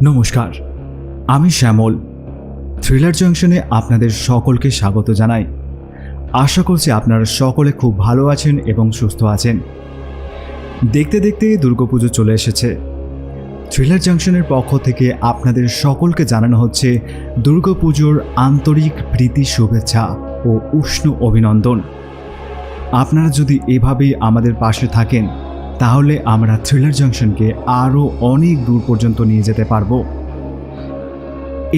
নমস্কার, আমি শ্যামল। থ্রিলার জংশনে আপনাদের সকলকে স্বাগত জানাই। আশা করছি আপনারা সকলে খুব ভালো আছেন এবং সুস্থ আছেন। দেখতে দেখতে দুর্গাপুজো চলে এসেছে। থ্রিলার জংশনের পক্ষ থেকে আপনাদের সকলকে জানানো হচ্ছে দুর্গাপুজোর আন্তরিক প্রীতি শুভেচ্ছা ও উষ্ণ অভিনন্দন। আপনারা যদি এভাবেই আমাদের পাশে থাকেন তাহলে আমরা থ্রিলার জংশনকে আরও অনেক দূর পর্যন্ত নিয়ে যেতে পারবো।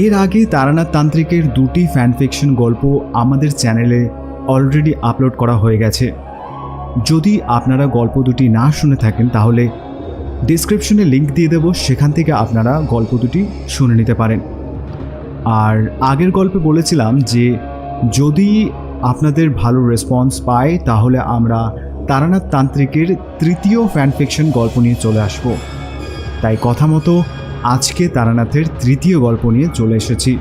এর আগে তারানাথ তান্ত্রিকের দুটি ফ্যানফিকশন গল্প আমাদের চ্যানেলে অলরেডি আপলোড করা হয়ে গেছে। যদি আপনারা গল্প দুটি না শুনে থাকেন তাহলে ডিসক্রিপশনে লিংক দিয়ে দেব, সেখান থেকে আপনারা গল্প দুটি শুনে নিতে পারেন। আর আগের গল্পে বলেছিলাম যে যদি আপনাদের ভালো রেসপন্স পায় তাহলে আমরা তারানাথ তান্ত্রিকের তৃতীয় ফ্যানফিকশন গল্প নিয়ে চলে আসব। তাই কথা মতো আজকে তারানাথের তৃতীয় গল্প নিয়ে চলে এসেছি।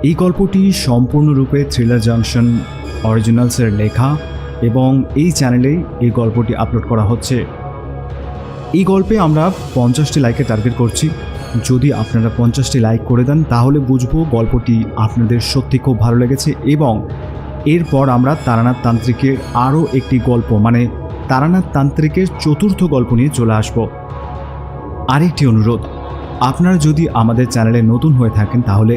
এই গল্পটি সম্পূর্ণরূপে থ্রিলার জংশন অরিজিনালসের লেখা এবং এই চ্যানেলেই এই গল্পটি আপলোড করা হচ্ছে। এই গল্পে আমরা 50টি লাইকের টার্গেট করছি। যদি আপনারা 50টি লাইক করে দেন তাহলে বুঝবো গল্পটি আপনাদের সত্যি খুব ভালো লেগেছে এবং এরপর আমরা তারানাথ তান্ত্রিকের আরও একটি গল্প মানে তারানাথ তান্ত্রিকের চতুর্থ গল্প নিয়ে চলে আসব। আরেকটি অনুরোধ, আপনারা যদি আমাদের চ্যানেলে নতুন হয়ে থাকেন তাহলে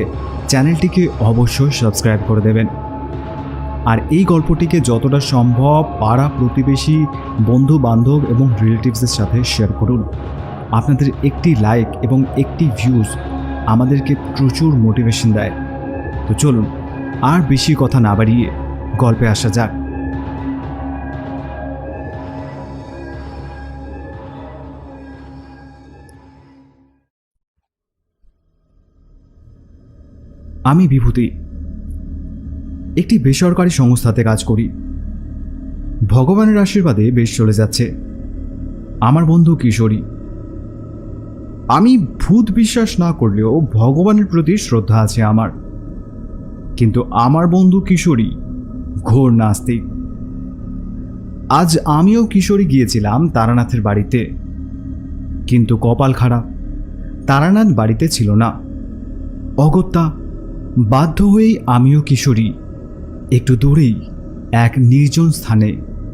চ্যানেলটিকে অবশ্যই সাবস্ক্রাইব করে দেবেন। আর এই গল্পটিকে যতটা সম্ভব পাড়া প্রতিবেশী, বন্ধু বান্ধব এবং রিলেটিভসের সাথে শেয়ার করুন। আপনাদের একটি লাইক এবং একটি ভিউজ আমাদেরকে প্রচুর মোটিভেশন দেয়। তো চলুন আর বেশি কথা না বাড়িয়ে গল্পে আসা যাক। আমি বিভূতি, একটি বেসরকারি সংস্থাতে কাজ করি। ভগবানের আশীর্বাদে বেশ চলে যাচ্ছে। আমার বন্ধু কিশোরী। আমি ভূত বিশ্বাস না করলেও ভগবানের প্রতি শ্রদ্ধা আছে আমার, কিন্তু আমার বন্ধু কিশোরী ঘোর নাস্তিক। আজ আমিও কিশোরী গিয়েছিলাম তারানাথের বাড়িতে, কিন্তু কপাল খারাপ, তারানাথ বাড়িতে ছিল না। অগত্যা বাধ্য হয়েই আমিও কিশোরী একটু দূরেই এক নির্জন স্থানে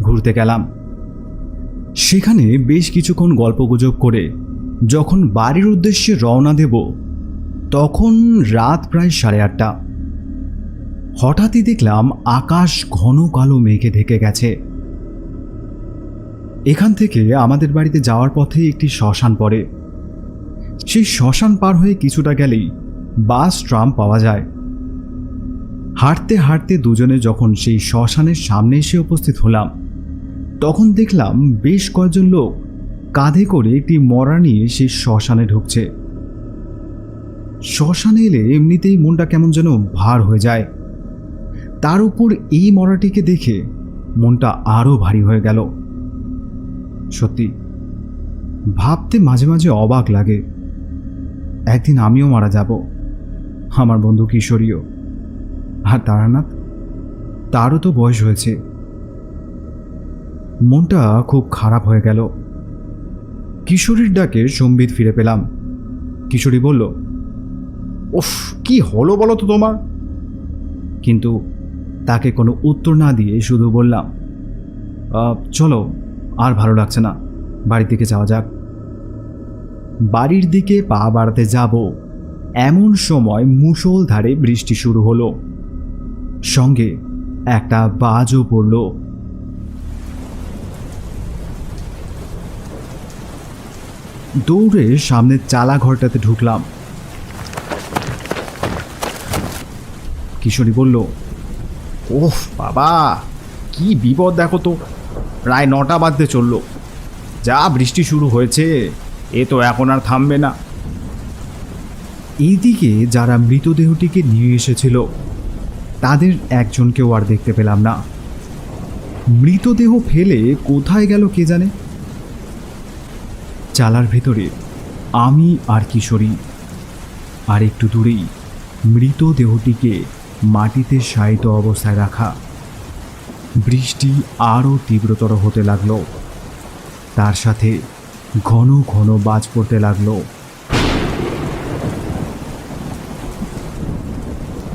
ঘুরতে গেলাম। সেখানে বেশ কিছুক্ষণ গল্পগুজব করে যখন বাড়ির উদ্দেশ্যে রওনা দেব তখন রাত প্রায় 8:30। হঠাৎই দেখলাম আকাশ ঘন কালো মেঘে ঢেকে গেছে। এখান থেকে আমাদের বাড়িতে যাওয়ার পথে একটি শ্মশান পড়ে। সেই শ্মশান পার হয়ে কিছুটা গেলেই বাস ট্রাম পাওয়া যায়। হাঁটতে হাঁটতে দুজনে যখন সেই শ্মশানের সামনে এসে উপস্থিত হলাম তখন দেখলাম বেশ কয়েকজন লোক কাঁধে করে একটি মরা নিয়ে সেই শ্মশানে ঢুকছে। শ্মশানে এলে এমনিতেই মনটা কেমন যেন ভার হয়ে যায়, তার উপর এই মরাটিকে দেখে মনটা আরও ভারী হয়ে গেল। সত্যি ভাবতে মাঝে মাঝে অবাক লাগে, একদিন আমিও মারা যাব, আমার বন্ধু কিশোরীও। আর তারানাথ, তারও তো বয়স হয়েছে। মনটা খুব খারাপ হয়ে গেল। কিশোরীর ডাকে সম্বিত ফিরে পেলাম। কিশোরী বলল, উফ, কি হলো বলো তো তোমার? কিন্তু তাকে কোনো উত্তর না দিয়ে শুধু বললাম, চলো, আর ভালো লাগছে না, বাড়ির দিকে যাওয়া যাক। বাড়ির দিকে পা বাড়াতে যাব এমন সময় মুষলধারে বৃষ্টি শুরু হলো, সঙ্গে একটা বাজও পড়ল। দৌড়ে সামনের চালা ঘরটাতে ঢুকলাম। কিশোরী বলল, ওহ বাবা, কি বিপদ দেখো তো, প্রায় 9টা বাজতে চলল, যা বৃষ্টি শুরু হয়েছে, এ তো এখন আর থামবে না। এইদিকে যারা মৃতদেহটিকে নিয়ে এসেছিল তাদের একজনকেও আর দেখতে পেলাম না। মৃতদেহ ফেলে কোথায় গেল কে জানে। চালার ভেতরে আমি আর কিশোরী, আর একটু দূরেই মৃতদেহটিকে মাটিতে শায়িত অবস্থায় রাখা। বৃষ্টি আরও তীব্রতর হতে লাগলো, তার সাথে ঘন ঘন বাজ পড়তে লাগলো।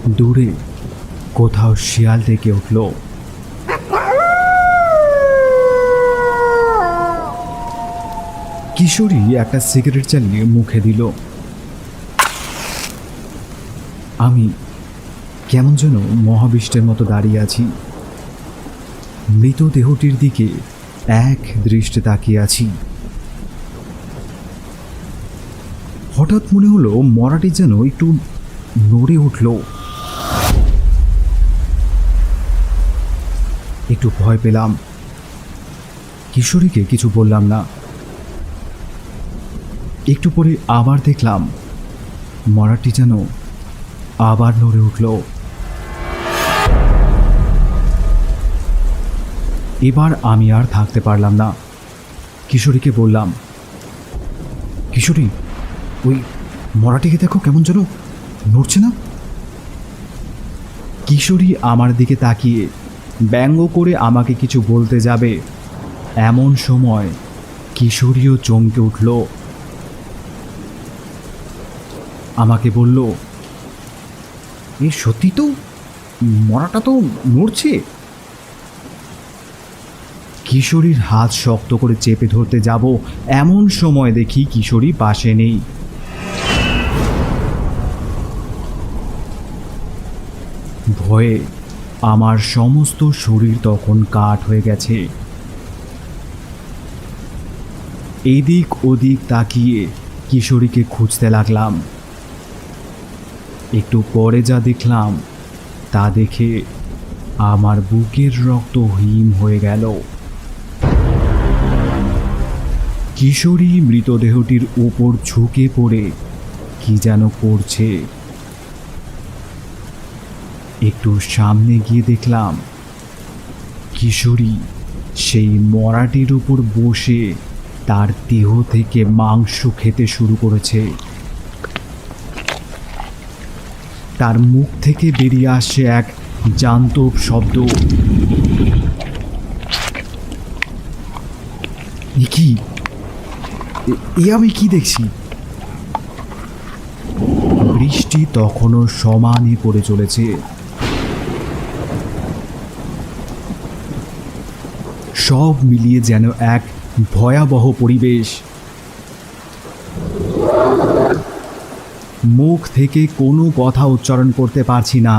দূরে কোথাও শিয়াল ডেকে উঠল। কিশোরী একটা সিগারেট জ্বালিয়ে মুখে দিল। আমি কেমন যেন মহাবিষ্টের মতো দাঁড়িয়ে আছি, মৃতদেহটির দিকে এক দৃষ্টে তাকিয়ে আছি। হঠাৎ মনে হলো মরাটি যেন একটু নড়ে উঠল। একটু ভয় পেলাম, কিশোরীকে কিছু বললাম না। একটু পরে আবার দেখলাম মরাটি যেন আবার নড়ে উঠল। এবার আমি আর থাকতে পারলাম না, কিশোরীকে বললাম, কিশোরী ওই মরাটিকে দেখো কেমন যেন নড়ছে না। কিশোরী আমার দিকে তাকিয়ে ব্যঙ্গ করে আমাকে কিছু বলতে যাবে, এমন সময় কিশোরীও চমকে উঠল। আমাকে বলল, এই সত্যি তো, মরাটা তো নড়ছে। কিশোরীর হাত শক্ত করে চেপে ধরতে যাব, এমন সময় দেখি কিশোরী পাশে নেই। ভয়ে আমার সমস্ত শরীর তখন কাঠ হয়ে গেছে। এদিক ওদিক তাকিয়ে কিশোরীকে খুঁজতে লাগলাম। একটু পরে যা দেখলাম তা দেখে আমার বুকের রক্ত হিম হয়ে গেল। কিশোরী মৃতদেহটির উপর ঝুঁকে পড়ে কি যেন করছে। একটু সামনে গিয়ে দেখলাম কিশোরী সেই মরাটির উপর বসে তার দেহ থেকে মাংস খেতে শুরু করেছে। তার মুখ থেকে বেরিয়ে আসছে এক জান্তব শব্দ। কি আমি কি দেখছি? বৃষ্টি তখনও সমানে পড়ে চলেছে। সব মিলিয়ে যেন এক ভয়াবহ পরিবেশ। মুখ থেকে কোনো কথা উচ্চারণ করতে পারছি না।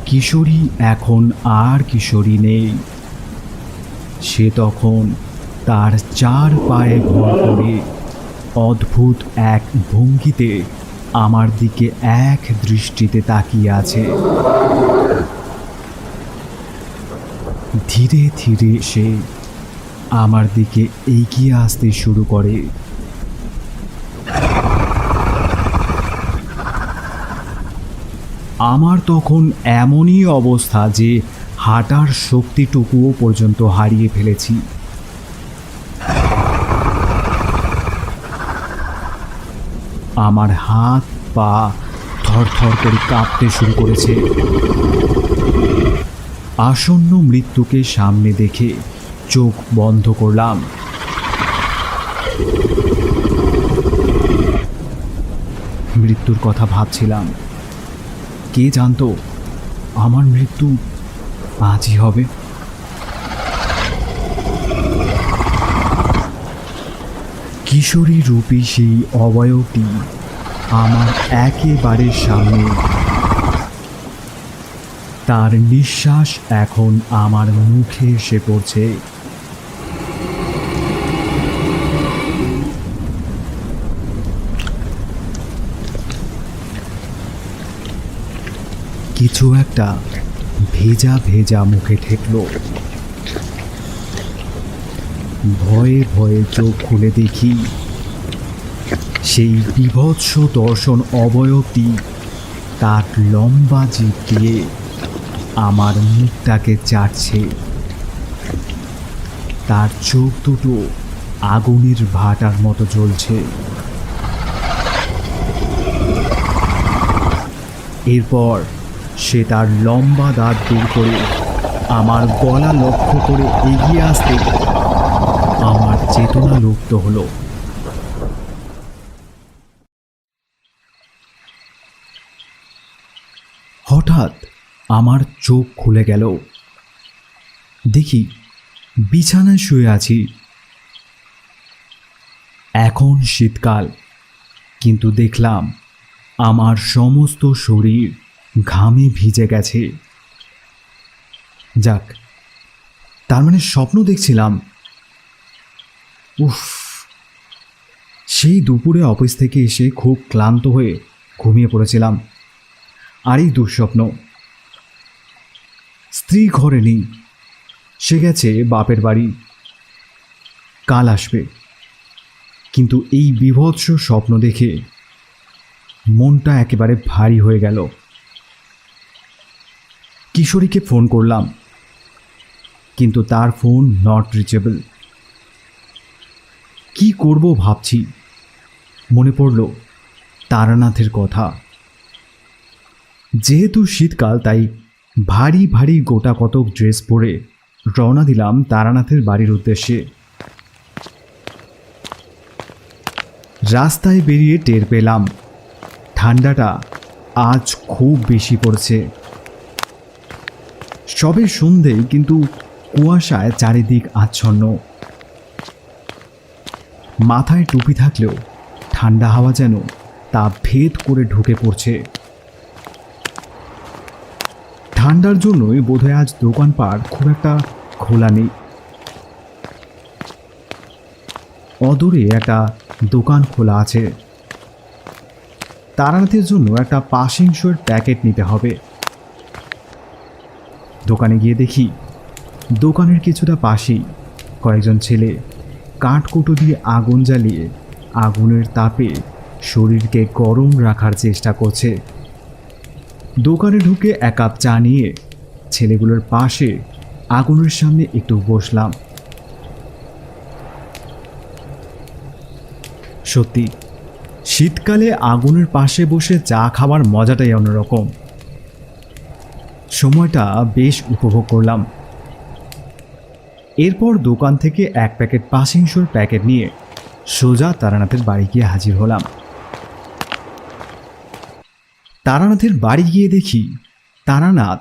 কিশোরী এখন আর কিশোরী নেই, সে তখন তার চার পায়ে ভর করে অদ্ভুত এক ভঙ্গিতে আমার দিকে এক দৃষ্টিতে তাকিয়ে আছে। ধীরে ধীরে সে আমার দিকে এগিয়ে আসতে শুরু করে। আমার তখন এমনই অবস্থা যে হাঁটার শক্তিটুকুও পর্যন্ত হারিয়ে ফেলেছি। আমার হাত পা থরথর করে কাঁপতে শুরু করেছে। আসন্ন মৃত্যুকে সামনে দেখে চোখ বন্ধ করলাম। মৃত্যুর কথা ভাবছিলাম, কে জানতো আমার মৃত্যু আজই হবে। কিশোরী রূপী সেই অবয়বটি আমার একেবারে সামনে। তার নিঃশ্বাস এখন আমার মুখে এসে পড়ছে। কিছু একটা ভেজা ভেজা মুখে ঠেকল। ভয়ে ভয়ে চোখ খুলে দেখি সেই বীভৎস দর্শন অবয়বটি তার লম্বা জিভ দিয়ে আমার মুখটাকে চাটছে। তার চোখ দুটো আগুনের ভাটার মতো জ্বলছে। এরপর সে তার লম্বা দাঁত দূর করে আমার গলা লক্ষ্য করে এগিয়ে আসতে আমার চেতনা লুপ্ত হলো। হঠাৎ আমার চোখ খুলে গেল। দেখি বিছানায় শুয়ে আছি। এখন শীতকাল, কিন্তু দেখলাম আমার সমস্ত শরীর ঘামে ভিজে গেছে। যাক, তার মানে স্বপ্ন দেখছিলাম। উফ, সেই দুপুরে অফিস থেকে এসে খুব ক্লান্ত হয়ে ঘুমিয়ে পড়েছিলাম, আর এই দুঃস্বপ্ন। স্ত্রী ঘরে নেই, সে গেছে বাপের বাড়ি, কাল আসবে। কিন্তু এই বীভৎস স্বপ্ন দেখে মনটা একেবারে ভারী হয়ে গেল। কিশোরীকে ফোন করলাম, কিন্তু তার ফোন নট রিচেবল। কি করব ভাবছি, মনে পড়ল তারানাথের কথা। যেহেতু শীতকাল, তাই ভারী ভারী গোটা কতক ড্রেস পরে রওনা দিলাম তারানাথের বাড়ির উদ্দেশ্যে। রাস্তায় বেরিয়ে টের পেলাম ঠান্ডাটা আজ খুব বেশি পড়ছে। সবে সন্ধে, কিন্তু কুয়াশায় চারিদিক আচ্ছন্ন। মাথায় টুপি থাকলেও ঠান্ডা হাওয়া যেন তা ভেদ করে ঢুকে পড়ছে। ঠান্ডার জন্যই বোধহয় আজ দোকানপাট খুব একটা খোলা নেই। অদূরে একটা দোকান খোলা আছে। তারানাথের জন্য একটা পাশিংশোর প্যাকেট নিতে হবে। দোকানে গিয়ে দেখি দোকানের কিছুটা পাশেই কয়েকজন ছেলে কাঠকুটো দিয়ে আগুন জ্বালিয়ে আগুনের তাপে শরীরকে গরম রাখার চেষ্টা করছে। দোকানে ঢুকে এক কাপ চা নিয়ে ছেলেগুলোর পাশে আগুনের সামনে একটু বসলাম। সত্যি, শীতকালে আগুনের পাশে বসে চা খাওয়ার মজাটাই অন্যরকম। সময়টা বেশ উপভোগ করলাম। এরপর দোকান থেকে এক প্যাকেট পাশিংশোর প্যাকেট নিয়ে সোজা তারানাথের বাড়ি গিয়ে হাজির হলাম। তারানাথের বাড়ি গিয়ে দেখি তারানাথ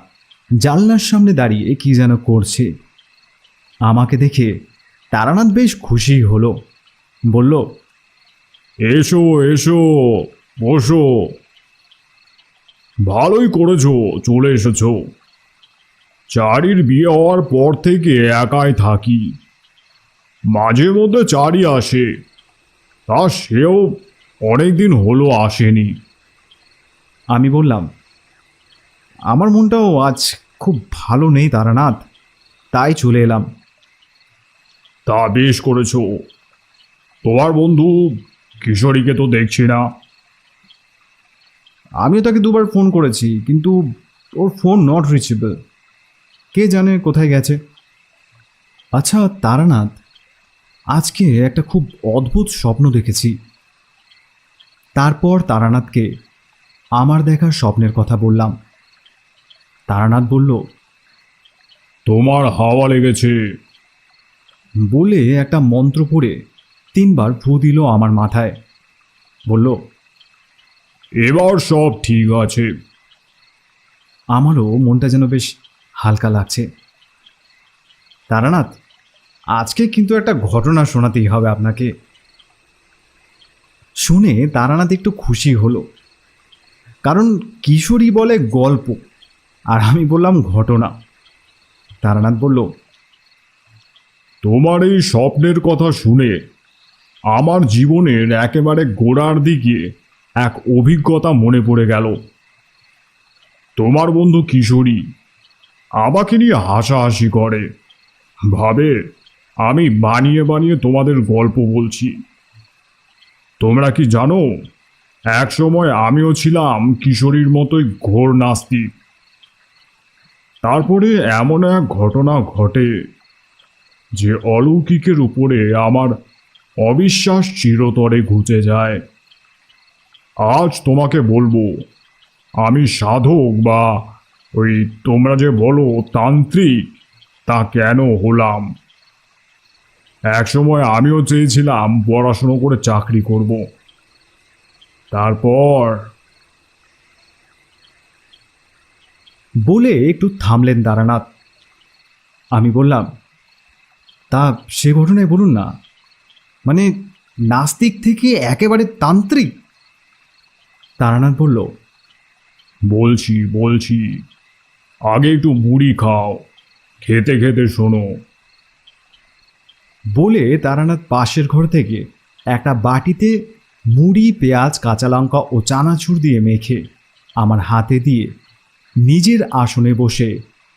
জানলার সামনে দাঁড়িয়ে কি যেন করছে। আমাকে দেখে তারানাথ বেশ খুশি হলো, বলল, এসো এসো, বসো। ভালোই করেছো চলে এসেছো। চারির বিয়ে হওয়ার পর থেকে একাই থাকি, মাঝে মধ্যে চারি আসে, তা সেও অনেকদিন হলো আসেনি। আমি বললাম, আমার মনটাও আজ খুব ভালো নেই তারানাথ, তাই চলে এলাম। তা বেশ করেছো। তোমার বন্ধু কিশোরীকে তো দেখছি না। আমিও তাকে দুবার ফোন করেছি, কিন্তু ওর ফোন নট রিচেবল। কে জানে কোথায় গেছে। আচ্ছা তারানাথ, আজকে একটা খুব অদ্ভুত স্বপ্ন দেখেছি। তারপর তারানাথকে আমার দেখা স্বপ্নের কথা বললাম। তারানাথ বলল, তোমার হাওয়া লেগেছে বলে একটা মন্ত্র পড়ে 3 বার ফু দিল আমার মাথায়। বলল, এবার সব ঠিক আছে। আমারও মনটা যেন বেশ হালকা লাগছে। তারানাথ, আজকে কিন্তু একটা ঘটনা শোনাতেই হবে আপনাকে। শুনে তারানাথ একটু খুশি হলো, কারণ কিশোরী বলে গল্প আর আমি বললাম ঘটনা। তারানাথ বলল, তোমার এই স্বপ্নের কথা শুনে আমার জীবনের একেবারে গোড়ার দিকে এক অভিজ্ঞতা মনে পড়ে গেল। তোমার বন্ধু কিশোরী আমাকে নিয়ে হাসাহাসি করে, ভাবে আমি বানিয়ে বানিয়ে তোমাদের গল্প বলছি। তোমরা কি জানো, এক সময় আমিও ছিলাম কিশোরীর মতোই ঘোর নাস্তিক। তারপরে এমন এক ঘটনা ঘটে যে অলৌকিকের উপরে আমার অবিশ্বাস চিরতরে ঘুচে যায়। আজ তোমাকে বলবো আমি সাধক, বা ওই তোমরা যে বলো তান্ত্রিক, তা কেন হলাম। এক সময় আমিও চেয়েছিলাম পড়াশুনো করে চাকরি করব। বলে একটু থামলেন তারানাথ। আমি বললাম, তা সে ঘটনায় বলুন না, মানে নাস্তিক থেকে একেবারে তান্ত্রিক। তারানাথ বলল, বলছি বলছি, আগে একটু মুড়ি খাও, খেতে খেতে শোনো। বলে তারানাথ পাশের ঘর থেকে একটা বাটিতে মুড়ি, পেঁয়াজ, কাঁচা লঙ্কা ও চানাচুর দিয়ে মেখে আমার হাতে দিয়ে নিজের আসনে বসে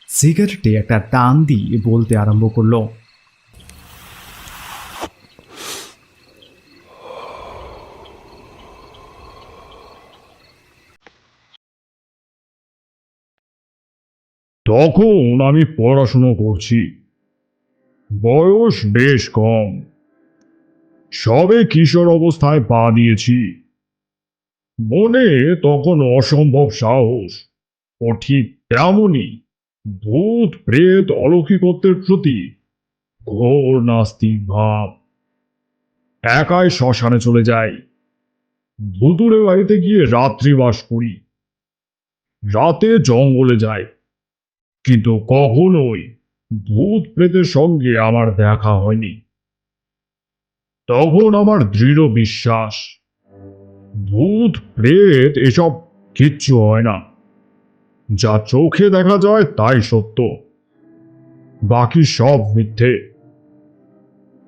সিগারেটে একটা টান দিয়ে বলতে আরম্ভ করলো, তখন আমি পড়াশুনো করছি, বয়স বেশ কম, সবে কিশোর অবস্থায় পা দিয়েছি। মনে তখন অসম্ভব সাহস ও ঠিক তেমনই ভূত প্রেত অলৌকিকত্বের প্রতি ঘোর নাস্তিক ভাব। একাই শ্মশানে চলে যাই, ভুতুরে বাড়িতে গিয়ে রাত্রিবাস করি, রাতে জঙ্গলে যাই, কিন্তু কখনোই ভূত প্রেতের সঙ্গে আমার দেখা হয়নি। তখন আমার দৃঢ় বিশ্বাস, ভূত প্রেত এসব কিচ্ছু হয় না, যা চোখে দেখা যায় তাই সত্য, বাকি সব মিথ্যে,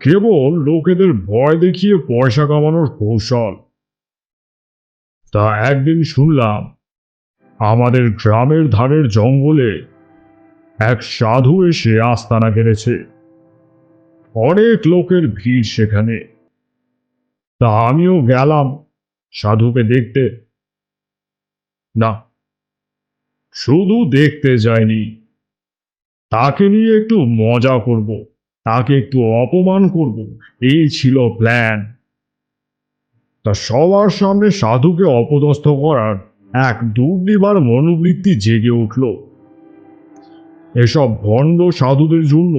কেবল লোকেদের ভয় দেখিয়ে পয়সা কামানোর কৌশল। তা একদিন শুনলাম আমাদের গ্রামের ধারের জঙ্গলে এক সাধু এসে আস্তানা গেড়েছে, অনেক লোকের ভিড় সেখানে। তা আমিও গেলাম সাধুকে দেখতে। না, শুধু দেখতে যাইনি, তাকে নিয়ে একটু মজা করব, তাকে একটু অপমান করব, এই ছিল প্ল্যান। তা সবার সামনে সাধুকে অপদস্থ করার এক দুর্নিবার মনোবৃত্তি জেগে উঠল। এসব ভণ্ড সাধুদের জন্য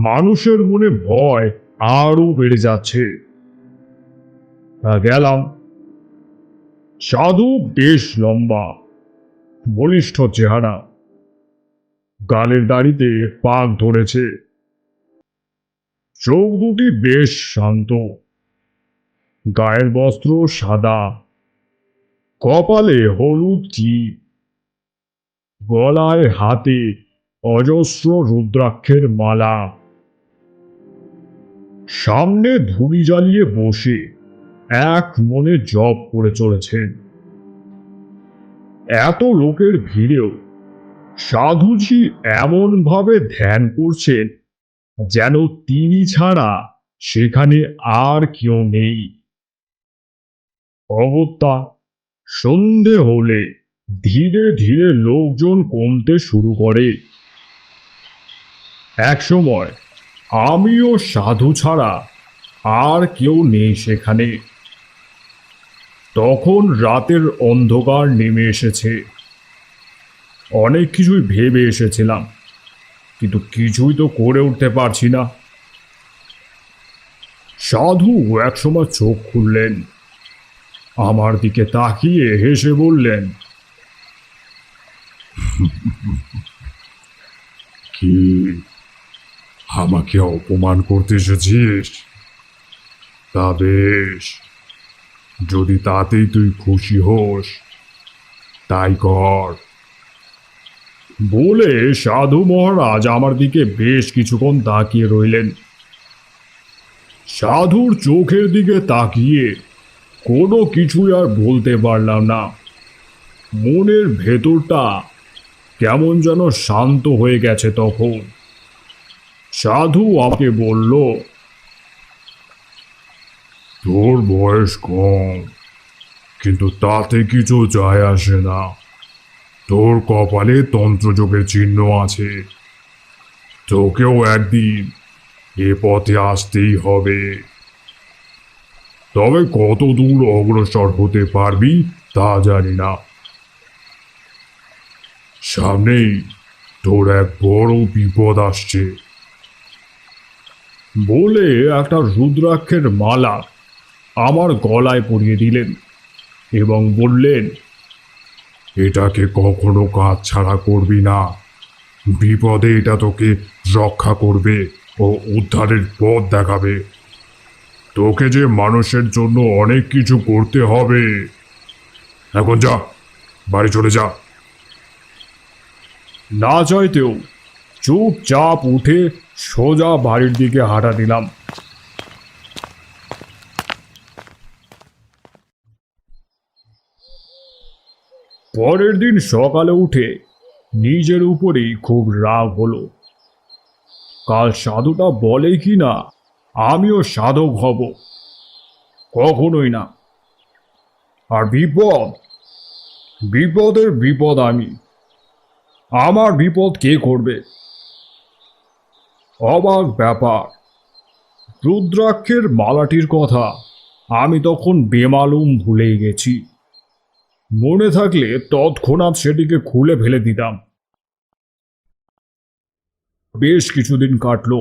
মানুষের মনে ভয় আরো বেড়ে যাচ্ছে। তা গেলাম। সাধু বেশ লম্বা, বলিষ্ঠ চেহারা, গালের দাড়িতে পাক ধরেছে, চোখ দুটি বেশ শান্ত, গায়ের বস্ত্র সাদা, কপালে হলুদ টিপ, গলায় হাতে অজস্র রুদ্রাক্ষের মালা, সামনে ধুনি জ্বালিয়ে বসে এক মনে জপ করে চলেছেন। এত লোকের ভিড়েও সাধুজি এমন ভাবে ধ্যান করছেন যেন তিনি ছাড়া সেখানে আর কেউ নেই। অগত্যা সন্ধে হলে ধীরে ধীরে লোকজন কমতে শুরু করে। একসময় আমিও সাধু ছাড়া আর কেউ নেই সেখানে। তখন রাতের অন্ধকার নেমে এসেছে। অনেক কিছুই ভেবে এসেছিলাম, কিন্তু কিছুই তো করে উঠতে পারছি না। সাধু একসময় চোখ খুললেন, আমার দিকে তাকিয়ে হেসে বললেন, কি, আমাকে অপমান করতে এসেছিস? তা বেশ, যদি তাতেই তুই খুশি হোস তাই কর। বলে সাধু মহারাজ আমার দিকে বেশ কিছুক্ষণ তাকিয়ে রইলেন। সাধুর চোখের দিকে তাকিয়ে কোনো কিছুই আর বলতে পারলাম না। মনের ভেতরটা কেমন যেন শান্ত হয়ে গেছে তখন। সাধু আমাকে বলল, তোর বয়স কম, কিন্তু তাতে কিছু যায় আসে না। তোর কপালে তন্ত্রযোগের চিহ্ন আছে, তোকেও একদিন এ পথে আসতেই হবে। তবে কত দূর অগ্রসর হতে পারবি তা জানি না। সামনেই তোর এক বড় বিপদ আসছে। বলে একটা রুদ্রাক্ষের মালা আমার গলায় পরিয়ে দিলেন এবং বললেন, এটাকে কখনো কাজ ছাড়া করবি না। বিপদে এটা তোকে রক্ষা করবে ও উদ্ধারের পথ দেখাবে। তোকে যে মানুষের জন্য অনেক কিছু করতে হবে। এখন যা, বাড়ি চলে যা। না চাইতেও চুপচাপ উঠে সোজা বাড়ির দিকে হাঁটা দিলাম। পরের দিন সকালে উঠে নিজের উপরেই খুব রাগ হলো। কাল সাধুটা বলে কি না আমিও সাধক হব, কখনোই না। আর বিপদের বিপদ আমি, আমার বিপদ কে করবে? অবাক ব্যাপার, রুদ্রাক্ষের মালাটির কথা আমি তখন বেমালুম ভুলেই গেছি। মনে থাকলে তৎক্ষণাৎ সেটিকে খুলে ফেলে দিতাম। বেশ কিছুদিন কাটল।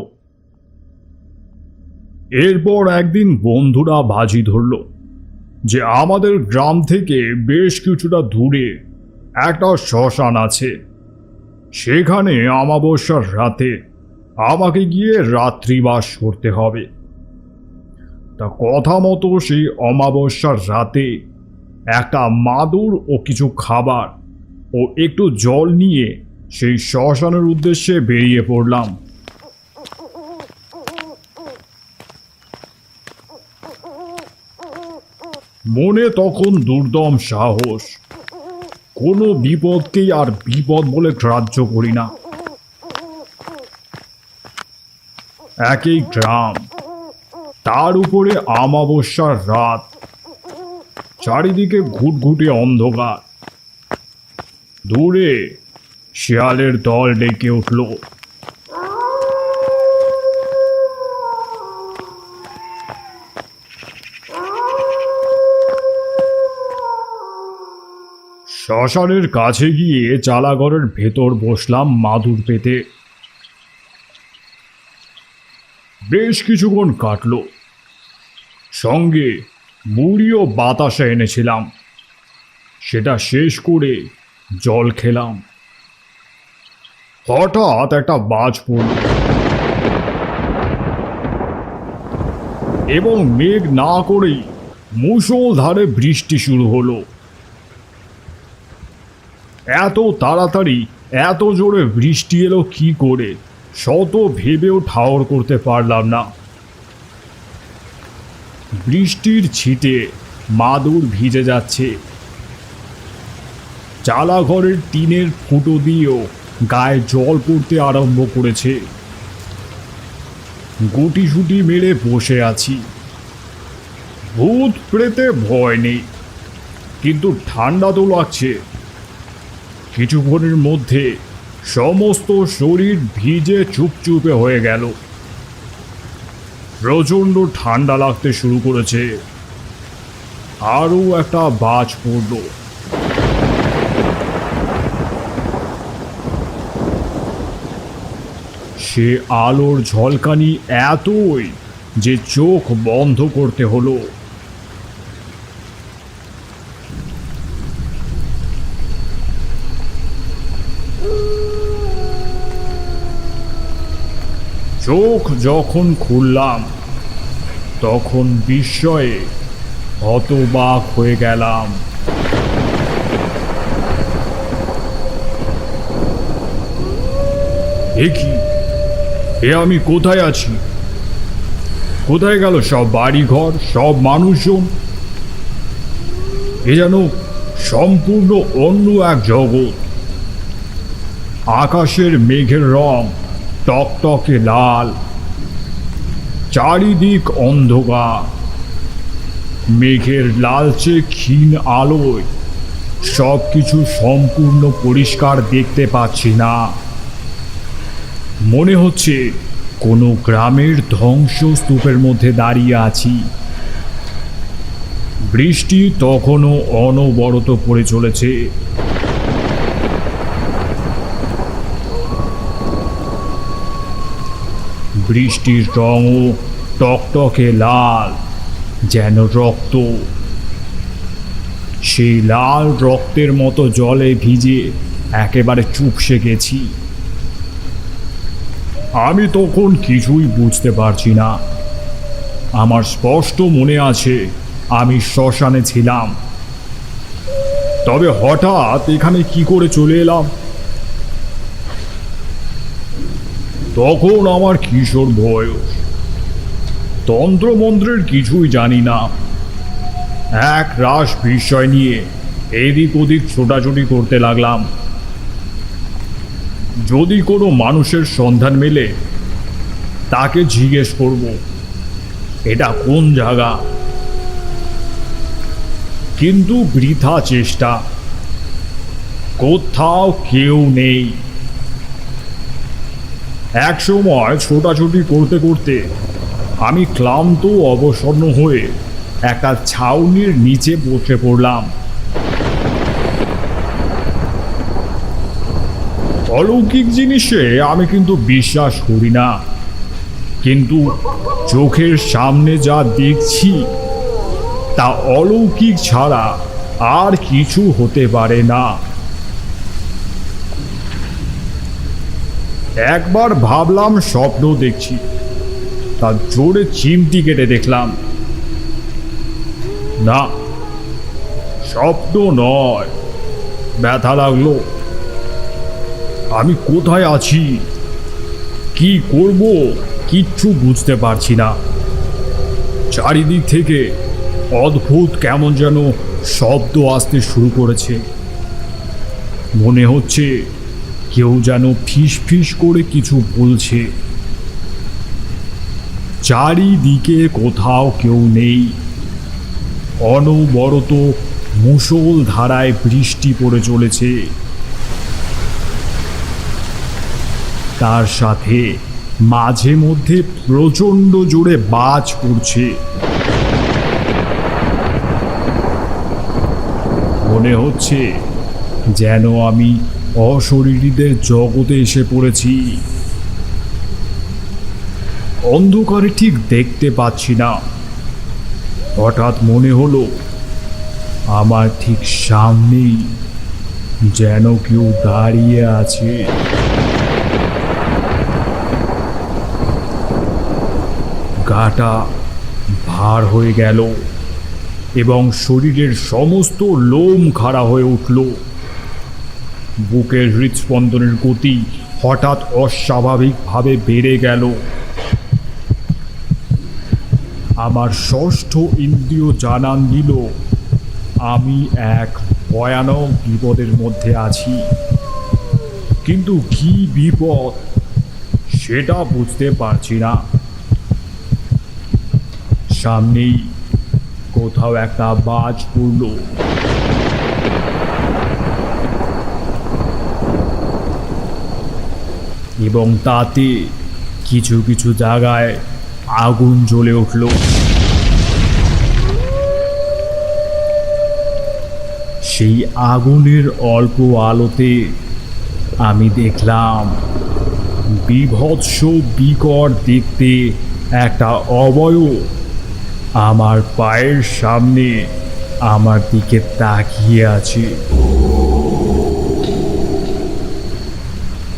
এরপর একদিন বন্ধুরা বাজি ধরল যে আমাদের গ্রাম থেকে বেশ কিছুটা দূরে একটা শ্মশান আছে, সেখানে অমাবস্যার রাতে আমাকে গিয়ে রাত্রিবাস করতে হবে। তা কথা মতো সেই অমাবস্যার রাতে একটা মাদুর ও কিছু খাবার ও একটু জল নিয়ে সেই শ্মশানের উদ্দেশ্যে বেরিয়ে পড়লাম। মনে তখন দুর্দম সাহস, কোনো বিপদকেই আর বিপদ বলে গ্রাহ্য করি না। একই গ্রাম, তার উপরে অমাবস্যার রাত, চারিদিকে ঘুটঘুটে অন্ধকার। দূরে শিয়ালের দল ডেকে উঠল। শ্মশানের কাছে গিয়ে চালাঘরের ভেতর বসলাম মাদুর পেতে। বেশ কিছুক্ষণ কাটল, সঙ্গে মুড়ি ও বাতাসা এনেছিলাম, সেটা শেষ করে জল খেলাম। হঠাৎ একটা বাজ পড়ল এবং মেঘ না করেই মুষলধারে বৃষ্টি শুরু হলো। এত তাড়াতাড়ি এত জোরে বৃষ্টি এলো কি করে, শত ভেবেও ঠাওর করতে পারলাম না। বৃষ্টির ছিটে মাদুর ভিজে যাচ্ছে, চালাঘরের টিনের ফুটো দিয়েও গায়ে জল পড়তে আরম্ভ করেছে। গুটিসুটি মেরে বসে আছি। ভূত প্রেতে ভয় নেই, কিন্তু ঠান্ডা তো লাগছে। কিছুক্ষণের মধ্যে সমস্ত শরীর ভিজে চুপচুপে হয়ে গেল। প্রচণ্ড ঠান্ডা লাগতে শুরু করেছে। আরও একটা বাজ পড়ল। সে আলোর ঝলকানি এতই যে চোখ বন্ধ করতে হলো। চোখ যখন খুললাম তখন বিস্ময়ে হতবাক হয়ে গেলাম। এ আমি কোথায় আছি? কোথায় গেল সব বাড়িঘর, সব মানুষজন? এ যেন সম্পূর্ণ অন্য এক জগৎ। আকাশের মেঘের রং টকটকে লাল, চারিদিক অন্ধকার। মেঘের লালচে ক্ষীণ আলোয় সব কিছু সম্পূর্ণ পরিষ্কার দেখতে পাচ্ছি না। মনে হচ্ছে কোনো গ্রামের ধ্বংসস্তূপের মধ্যে দাঁড়িয়ে আছি। বৃষ্টি তখনও অনবরত পড়ে চলেছে। বৃষ্টির রঙও টকটকে লাল, যেন রক্ত। সেই লাল রক্তের মতো জলে ভিজে একেবারে চুপসে গেছি। আমি তখন কিছুই বুঝতে পারছি না। আমার স্পষ্ট মনে আছে আমি শ্মশানে ছিলাম, তবে হঠাৎ এখানে কি করে চলে এলাম? তখন আমার কিশোর বয়স, তন্ত্রমন্ত্রের কিছুই জানি না। এক রাশ বিষয় নিয়ে এদিক ওদিক ছোটাছুটি করতে লাগলাম। যদি কোনো মানুষের সন্ধান মেলে তাকে জিজ্ঞেস করব এটা কোন জায়গা, কিন্তু বৃথা চেষ্টা, কোথাও কেউ নেই। এক সময় ছোটাছুটি করতে করতে আমি ক্লান্ত অবসন্ন হয়ে একটা ছাউনির নিচে বসে পড়লাম। অলৌকিক জিনিসে আমি কিন্তু বিশ্বাস করি না, কিন্তু চোখের সামনে যা দেখছি তা অলৌকিক ছাড়া আর কিছু হতে পারে না। একবার ভাবলাম স্বপ্ন দেখছি, তার জোরে চিমটি কেটে দেখলাম না, স্বপ্ন নয়। ব্যথা লাগলো। আমি কোথায় আছি, কি করব কিচ্ছু বুঝতে পারছি না। চারিদিক থেকে অদ্ভুত কেমন যেন শব্দ আসতে শুরু করেছে। মনে হচ্ছে কেউ যেন ফিস ফিস করে কিছু বলছে। চারিদিকে কোথাও কেউ নেই। অনবরত মুষল ধারায় বৃষ্টি পড়ে চলেছে। তার সাথে মাঝে মধ্যে প্রচণ্ড জোরে বাজ পড়ছে। মনে হচ্ছে যেন আমি অশরীরীদের জগতে এসে পড়েছি। অন্ধকারে ঠিক দেখতে পাচ্ছি না। হঠাৎ মনে হলো আমার ঠিক সামনেই যেন কেউ দাঁড়িয়ে আছে। গাটা ভার হয়ে গেল এবং শরীরের সমস্ত লোম খাড়া হয়ে উঠল। বুকের হৃদস্পন্দনের গতি হঠাৎ অস্বাভাবিকভাবে বেড়ে গেল। আমার ষষ্ঠ ইন্দ্রিয় জানান দিল আমি এক ভয়ানক বিপদের মধ্যে আছি, কিন্তু কি বিপদ সেটা বুঝতে পারছি না। সামনেই কোথাও একটা বাজ পড়ল। এবং তাতে কিছু কিছু জায়গায় আগুন জ্বলে উঠল। সেই আগুনের অল্প আলোতে আমি দেখলাম বীভৎস বিকট দেখতে একটা অবয়ব আমার পায়ের সামনে আমার দিকে তাকিয়ে আছে।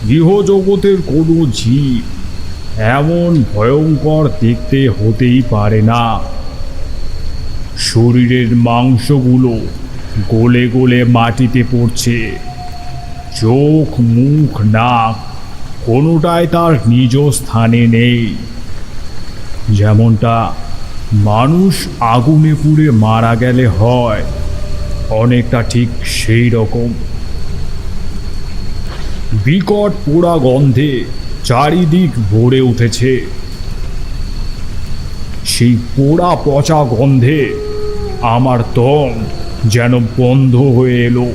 গৃহজগতের কোনো জীব এমন ভয়ঙ্কর দেখতে হতেই পারে না। শরীরের মাংসগুলো গলে গলে মাটিতে পড়ছে। চোখ, মুখ, নাক কোনোটাই তার নিজ স্থানে নেই। যেমনটা মানুষ আগুনে পুড়ে মারা গেলে হয়, অনেকটা ঠিক সেই রকম। বিকট পোড়া গন্ধে চারিদিক ভরে উঠেছে। সেই পোড়া পচা গন্ধে আমার দম যেন বন্ধ হয়ে এলো।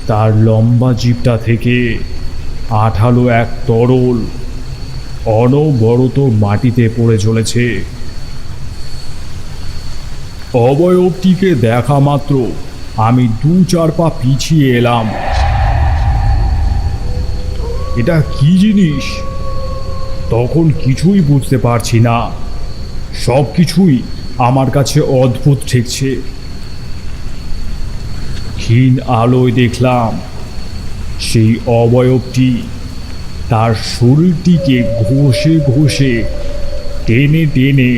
তার লম্বা জিভটা থেকে আঠালো এক তরল অনবরত মাটিতে পড়ে চলেছে। অবয়বটিকে দেখা মাত্র আমি 2-4 পা পিছিয়ে এলাম। এটা কি জিনিস তখন কিছুই বুঝতে পারছি না। সব কিছুই আমার কাছে অদ্ভুত ঠেকছে। ক্ষীণ আলোয় দেখলাম সেই অবয়বটি তার শরীরটিকে ঘষে ঘষে টেনে টেনে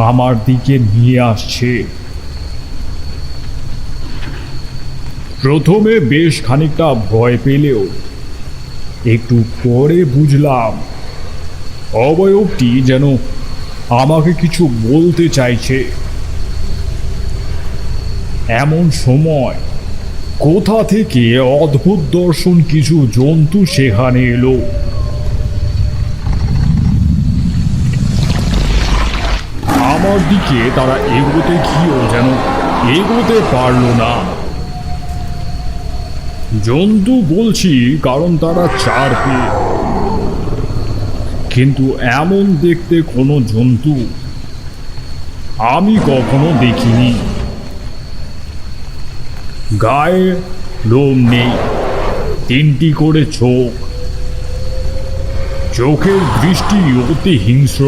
আমার দিকে নিয়ে আসছে। প্রথমে বেশ খানিকটা ভয় পেলেও একটু পরে বুঝলাম অবয়বটি যেন আমাকে কিছু বলতে চাইছে। এমন সময় কোথা থেকে অদ্ভুত দর্শন কিছু জন্তু সেখানে এলো। আমার দিকে তারা এগোতে গিয়েও যেন এগোতে পারল না। জন্তু বলছি কারণ তারা চার পেয়ে, কিন্তু এমন দেখতে কোনো জন্তু আমি কখনো দেখিনি। গায়ে লোম নেই, তিনটি করে চোখ, চোখের দৃষ্টি অতি হিংস্র,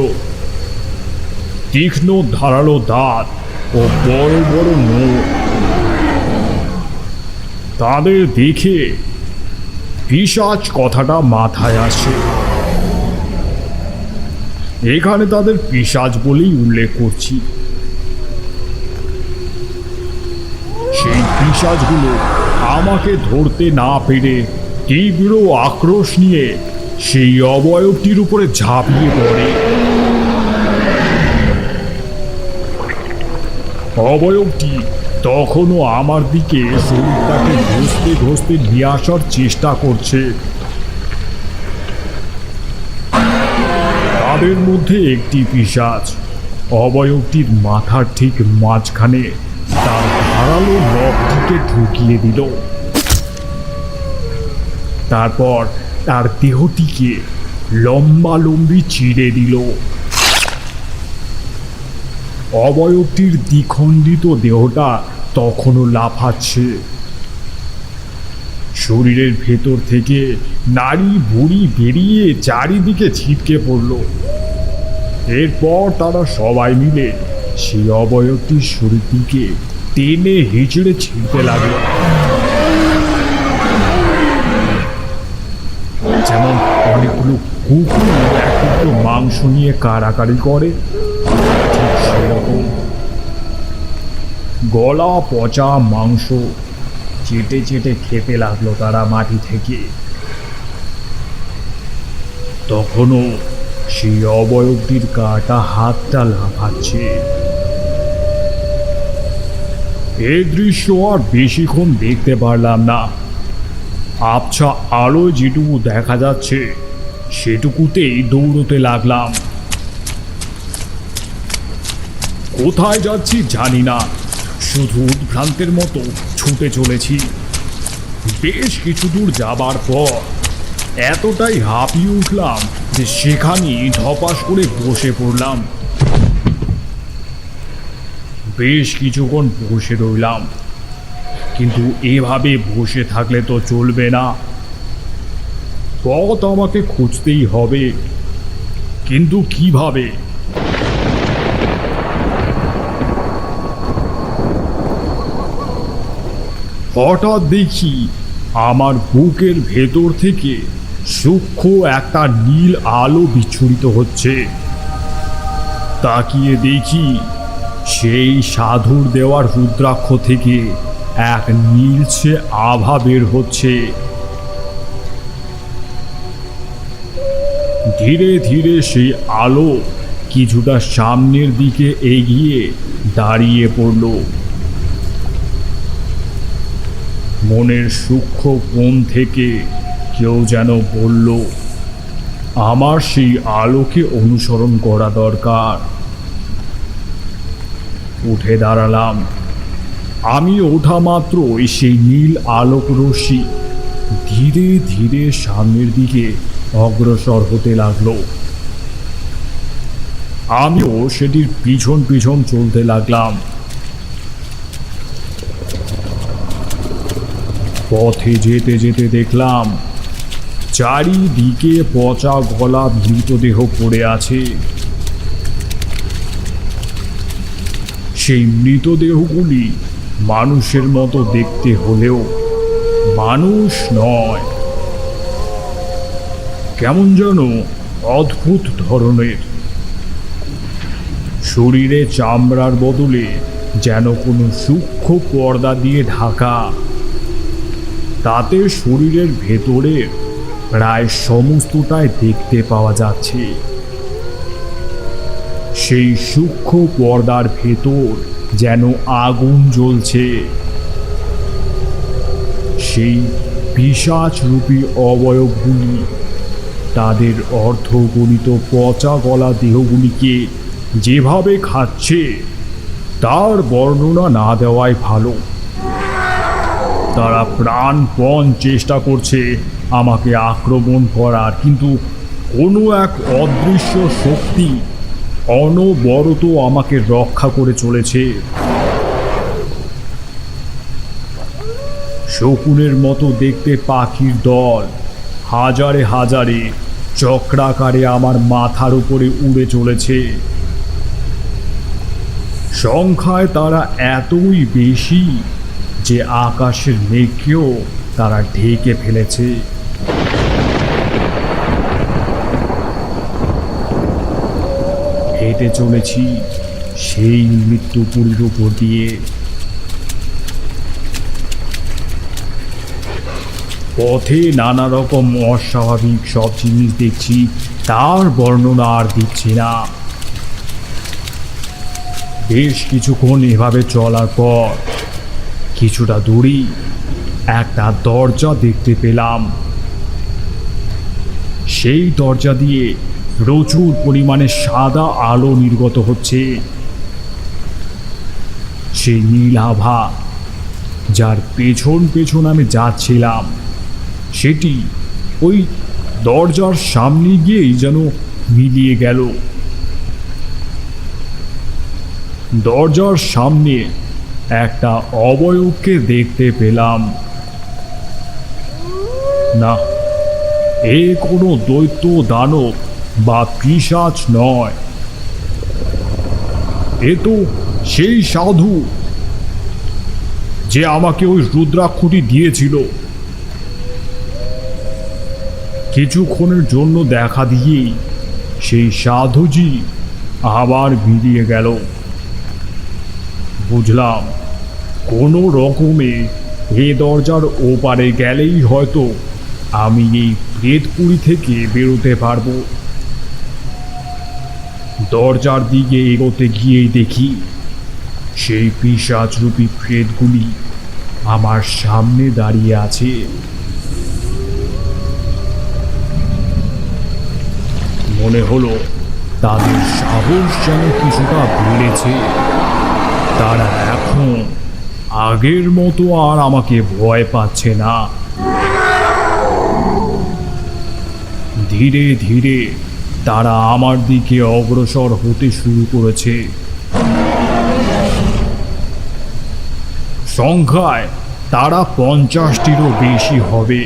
তীক্ষ্ণ ধারালো দাঁত ও বড় বড় নখ। তাদের দেখে পিশাচ কথাটা মাথায় আসে। এখানে তাদের পিশাচ বলেই উল্লেখ করছি। সেই পিশাচগুলো আমাকে ধরতে না পেরে তীব্র আক্রোশ নিয়ে সেই অবয়বটির উপরে ঝাঁপিয়ে পড়ে। অবয়বটি তখনও আমার দিকে শরীরটাকে ঘষতে ঘষতে নিয়ে আসার চেষ্টা করছে। তাদের মধ্যে একটি পিশাচ অবয়বটির মাথার ঠিক মাঝখানে তার ধারালো নখটিকে ঢুকিয়ে দিল। তারপর তার দেহটিকে লম্বালম্বি চিড়ে দিল। অবয়বটির দ্বিখণ্ডিত দেহটা তখনও লাফাচ্ছে। শরীরের ভেতর থেকে নাড়ি ভুঁড়ি বেরিয়ে চারিদিকে ছিটকে পড়ল। এরপর তারা সবাই মিলে সেই অবয়বটির শরীরটিকে টেনে হিচড়ে ছিঁড়তে লাগলো, যেমন অনেকগুলো কুকুর এক টুকরো মাংস নিয়ে কাড়াকাড়ি করে, ঠিক সেরকম গলা পচা মাংস চেটে চেটে খেতে লাগলো তারা মাটি থেকে। তখনও সেই অবয়বটির কাটা হাতটা লাফাচ্ছে। এই দৃশ্য আর বেশিক্ষণ দেখতে পারলাম না। আবছা আলোয় যেটুকু দেখা যাচ্ছে সেটুকুতেই দৌড়তে লাগলাম। কোথায় যাচ্ছি জানি না, শুধু উদ্ভ্রান্তের মতো ছুটে চলেছি। বেশ কিছু দূর যাবার পর এতটাই হাঁপিয়ে উঠলাম যে সেখানেই ধপাস করে বসে পড়লাম। বেশ কিছুক্ষণ বসে রইলাম, কিন্তু এভাবে বসে থাকলে তো চলবে না। পথ আমাকে খুঁজতেই হবে, কিন্তু কিভাবে? হঠাৎ দেখি আমার বুকের ভেতর থেকে সূক্ষ্ম একটা নীল আলো বিচ্ছুরিত হচ্ছে। তাকিয়ে দেখি সেই সাধুর দেওয়ার রুদ্রাক্ষ থেকে এক নীলছে আভা বের হচ্ছে। ধীরে ধীরে সেই আলো কিছুটা সামনের দিকে এগিয়ে দাঁড়িয়ে পড়ল। মনের সূক্ষ্ম কোণ থেকে কেউ যেন বলল, আমার সেই আলোকে অনুসরণ করা দরকার। উঠে দাঁড়ালাম। আমি ওঠা মাত্রই সেই নীল আলোক রশ্মি ধীরে ধীরে সামনের দিকে অগ্রসর হতে লাগলো। আমিও সেটির পিছন পিছন চলতে লাগলাম। পথে যেতে যেতে দেখলাম চারিদিকে পচা গলা মৃতদেহ পড়ে আছে। সেই মৃতদেহগুলি মানুষের মতো দেখতে হলেও মানুষ নয়, কেমন যেন অদ্ভুত ধরনের। শরীরে চামড়ার বদলে যেন কোনো সূক্ষ্ম পর্দা দিয়ে ঢাকা। তাতে শরীরের ভেতরের প্রায় সমস্তটাই দেখতে পাওয়া যাচ্ছে। সেই সূক্ষ্ম পর্দার ভেতর যেন আগুন জ্বলছে। সেই পিশাচরূপী অবয়বগুলি তাদের অর্ধগণিত পচা গলা দেহগুলিকে যেভাবে খাচ্ছে তার বর্ণনা না দেওয়াই ভালো। তারা প্রাণপণ চেষ্টা করছে আমাকে আক্রমণ করার, কিন্তু কোনো এক অদৃশ্য শক্তি অনবরত আমাকে রক্ষা করে চলেছে। শকুনের মতো দেখতে পাখির দল হাজারে হাজারে চক্রাকারে আমার মাথার উপরে উড়ে চলেছে। সংখ্যায় তারা এতই বেশি যে আকাশের মেঘকেও তারা ঢেকে ফেলেছে। হেঁটে চলেছি সেই মৃত্যুপুরীর উপর দিয়ে। পথে নানা রকম অস্বাভাবিক সব জিনিস দেখছি, তার বর্ণনা আর দিচ্ছি না। বেশ কিছুক্ষণ এভাবে চলার পর কিছুটা দূরেই একটা দরজা দেখতে পেলাম। সেই দরজা দিয়ে প্রচুর পরিমাণে সাদা আলো নির্গত হচ্ছে। সেই নীল আভা যার পেছন পেছন আমি যাচ্ছিলাম সেটি ওই দরজার সামনে গিয়েই যেন মিলিয়ে গেল। দরজার সামনে একটা অবয়বকে দেখতে পেলাম। না, এ কোনো দৈত্য দানব বা পিশাচ নয়, এ তো সেই সাধু যে আমাকে ওই রুদ্রাক্ষটি দিয়েছিল। কিছুক্ষণের জন্য দেখা দিয়েই সেই সাধুজি আবার মিলিয়ে গেল। বুঝলাম কোনো রকমে এ দরজার ওপারে গেলেই হয়তো আমি এই প্রেতপুরী থেকে বেরোতে পারবো। দরজার দিকে এগোতে গিয়েই দেখি সেই পিশাচরূপী প্রেতগুলি আমার সামনে দাঁড়িয়ে আছে। মনে হলো তাদের সাহস যেন কিছুটা বেড়েছে। তারা এখন আগের মতো আর আমাকে ভয় পাচ্ছে না। ধীরে ধীরে তারা আমার দিকে অগ্রসর হতে শুরু করেছে। সংখ্যায় তারা 50টিরও বেশি হবে।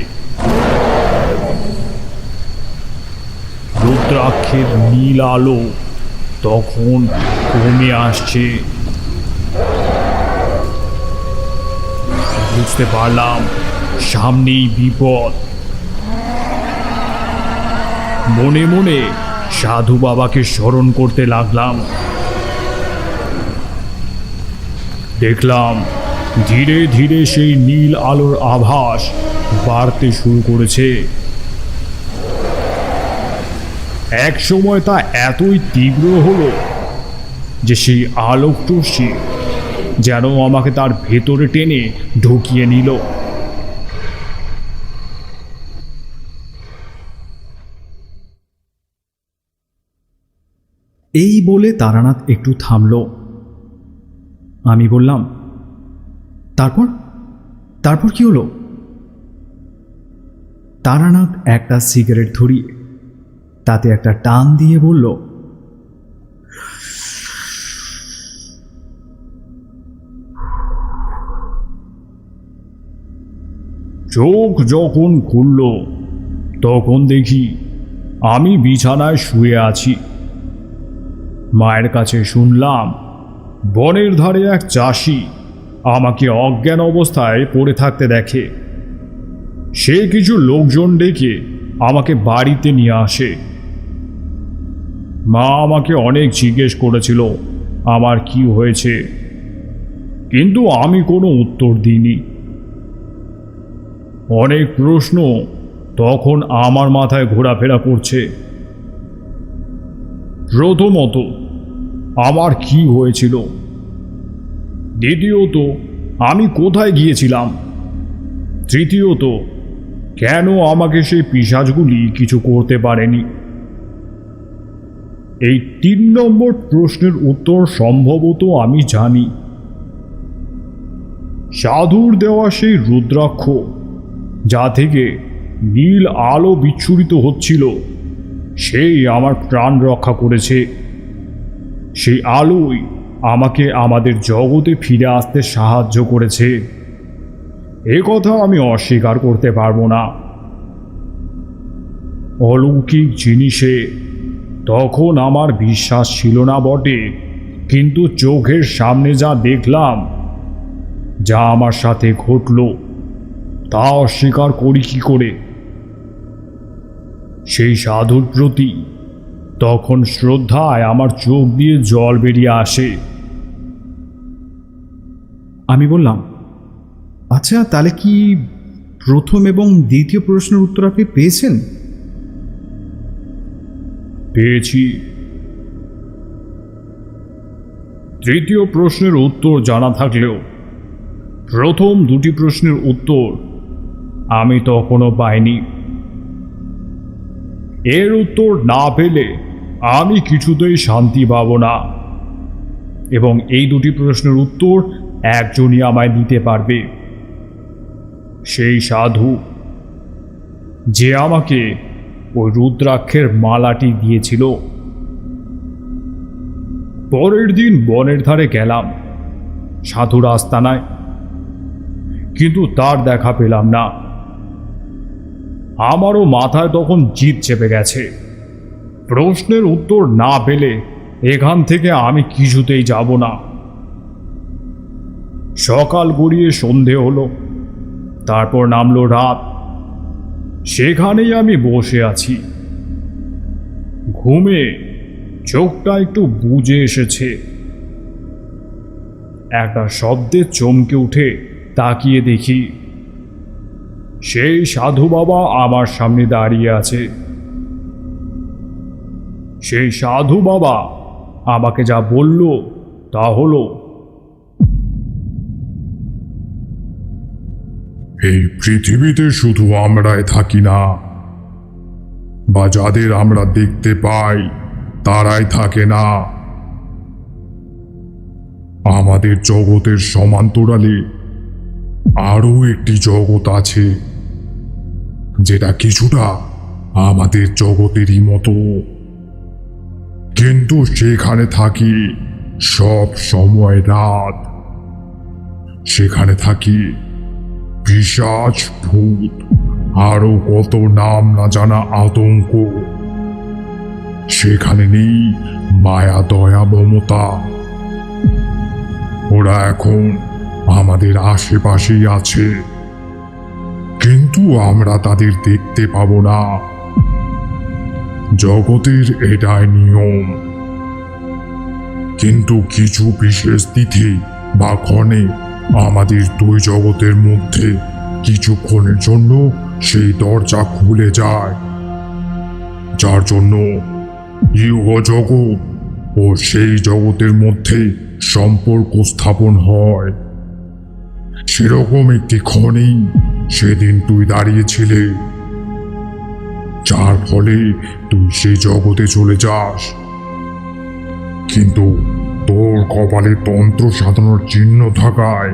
রুদ্রাক্ষের নীল আলো তখন কমে আসছে। বুঝতে পারলাম সামনেই বিপদ। মনে মনে সাধু বাবাকে স্মরণ করতে লাগলাম। দেখলাম ধীরে ধীরে সেই নীল আলোর আভাস বাড়তে শুরু করেছে। এক সময় তা এতই তীব্র হলো যে সেই আলোকরশ্মি যেন আমাকে তার ভেতরে টেনে ঢুকিয়ে নিল। এই বলে তারানাথ একটু থামল। আমি বললাম, তারপর তারপর কি হলো? তারানাথ একটা সিগারেট ধরিয়ে তাতে একটা টান দিয়ে বলল, চোখ যখন খুলল তখন দেখি আমি বিছানায় শুয়ে আছি। মায়ের কাছে শুনলাম বনের ধারে এক চাষি আমাকে অজ্ঞান অবস্থায় পড়ে থাকতে দেখে। সে কিছু লোকজন ডেকে আমাকে বাড়িতে নিয়ে আসে। মা আমাকে অনেক জিজ্ঞেস করেছিল আমার কি হয়েছে, কিন্তু আমি কোনো উত্তর দিইনি। অনেক প্রশ্ন তখন আমার মাথায় ঘোরাফেরা করছে। প্রথমত, আমার কি হয়েছিল? দ্বিতীয়ত, আমি কোথায় গিয়েছিলাম? তৃতীয়ত, কেন আমাকে সেই পিশাচগুলি কিছু করতে পারেনি? এই 3 নম্বর প্রশ্নের উত্তর সম্ভবত আমি জানি। সাধুর দেওয়া সেই রুদ্রাক্ষ, যা থেকে নীল আলো বিচ্ছুরিত হচ্ছিল, সেই আমার প্রাণ রক্ষা করেছে। সেই আলোই আমাকে আমাদের জগতে ফিরে আসতে সাহায্য করেছে। এ কথা আমি অস্বীকার করতে পারবো না। অলৌকিক জিনিসে তখন আমার বিশ্বাস ছিল না বটে, কিন্তু চোখের সামনে যা দেখলাম, যা আমার সাথে ঘটল, তা অস্বীকার করি কি করে? সেই সাধুর প্রতি তখন শ্রদ্ধায় আমার চোখ দিয়ে জল বেরিয়ে আসে। আমি বললাম, আচ্ছা তাহলে কি প্রথম এবং দ্বিতীয় প্রশ্নের উত্তর আপনি পেয়েছেন? পেয়েছি। তৃতীয় প্রশ্নের উত্তর জানা থাকলেও প্রথম 2টি প্রশ্নের উত্তর আমি তখনও পাইনি। এর উত্তর না পেলে আমি কিছুতেই শান্তি পাব না, এবং এই 2টি প্রশ্নের উত্তর একজনই আমায় দিতে পারবে, সেই সাধু যে আমাকে ওই রুদ্রাক্ষের মালাটি দিয়েছিল। পরের দিন বনের ধারে গেলাম সাধুর আস্তানায়, কিন্তু তার দেখা পেলাম না। আমারও মাথায় তখন জিদ চেপে গেছে। প্রশ্নের উত্তর না পেলে এখান থেকে আমি কিছুতেই যাব না। সকাল গড়িয়ে সন্ধে হলো, তারপর নামলো রাত। সেখানেই আমি বসে আছি। ঘুমে চোখটা একটু বুজে এসেছে। একটা শব্দে চমকে উঠে তাকিয়ে দেখি সেই সাধু বাবা আমার সামনে দাঁড়িয়ে আছে। সেই সাধু বাবা আমাকে যা বলল তা হলো, এই পৃথিবীতে শুধু আমরাই থাকি না, বা যাদের আমরা দেখতে পাই তারাই থাকে না। আমাদের জগতের সমান্তরালে আরও একটি জগৎ আছে, যেটা কিছুটা আমাদের জগতেরই মতো, কিন্তু সেখানে থাকি সব সময় রাত। সেখানে থাকি পিশাচ, ভূত, আরো কত নাম না জানা আতঙ্ক। সেখানে নেই মায়া, দয়া, মমতা। ওরা এখন আমাদের আশেপাশেই আছে, কিন্তু আমরা তাদের দেখতে পাবো না। জগতের এটাই নিয়ম। কিন্তু কিছু বিশেষ তিথি বা ক্ষণে আমাদের 2 জগতের মধ্যে কিছুক্ষণের জন্য সেই দরজা খুলে যায়, যার জন্য ইহ জগৎ ও সেই জগতের মধ্যে সম্পর্ক স্থাপন হয়। সেরকম একটি ক্ষণেই সেদিন তুই দাঁড়িয়েছিলে, যার ফলে তুই সেই জগতে চলে যাস। কিন্তু তোর কপালে তন্ত্র সাধনার চিহ্ন থাকায়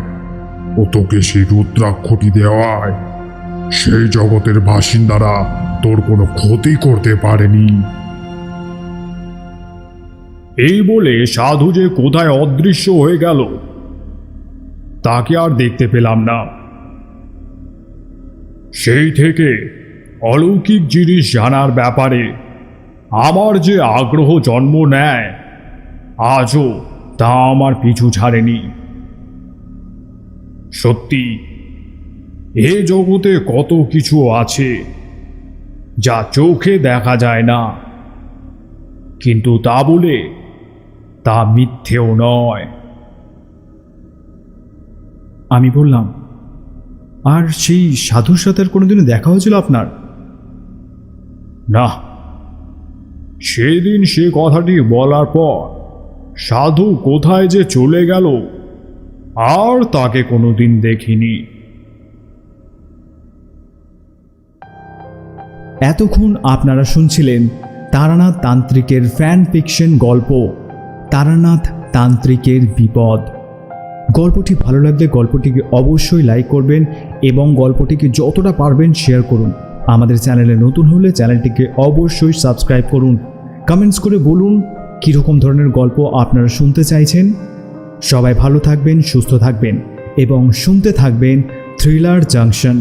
ও তোকে সেই রুদ্রাক্ষটি দেওয়ায় সেই জগতের বাসিন্দারা তোর কোনো ক্ষতি করতে পারেনি। এই বলে সাধু যে কোথায় অদৃশ্য হয়ে গেল তাকে আর দেখতে পেলাম না। সেই থেকে অলৌকিক জিনিস জানার ব্যাপারে আমার যে আগ্রহ জন্ম নেয়, আজও তা আমার পিছু ছাড়েনি। সত্যি এ জগতে কত কিছু আছে যা চোখে দেখা যায় না, কিন্তু তা বলে তা মিথ্যেও নয়। আমি বললাম, আর সেই সাধুর সাথে আর কোনোদিনও দেখা হয়েছিল আপনার? না, সেদিন সে কথাটি বলার পর সাধু কোথায় যে চলে গেল আর তাকে কোনোদিন দেখিনি। এতক্ষণ আপনারা শুনছিলেন তারানাথ তান্ত্রিকের ফ্যান ফিকশন গল্প তারানাথ তান্ত্রিকের বিপদ। গল্পটি ভালো লাগলে গল্পটিকে অবশ্যই লাইক করবেন এবং গল্পটিকে যতটা পারবেন শেয়ার করুন। আমাদের চ্যানেলে নতুন হলে চ্যানেলটিকে অবশ্যই সাবস্ক্রাইব করুন। কমেন্টস করে বলুন কীরকম ধরনের গল্প আপনারা শুনতে চাইছেন। সবাই ভালো থাকবেন, সুস্থ থাকবেন এবং শুনতে থাকবেন থ্রিলার জাংশন।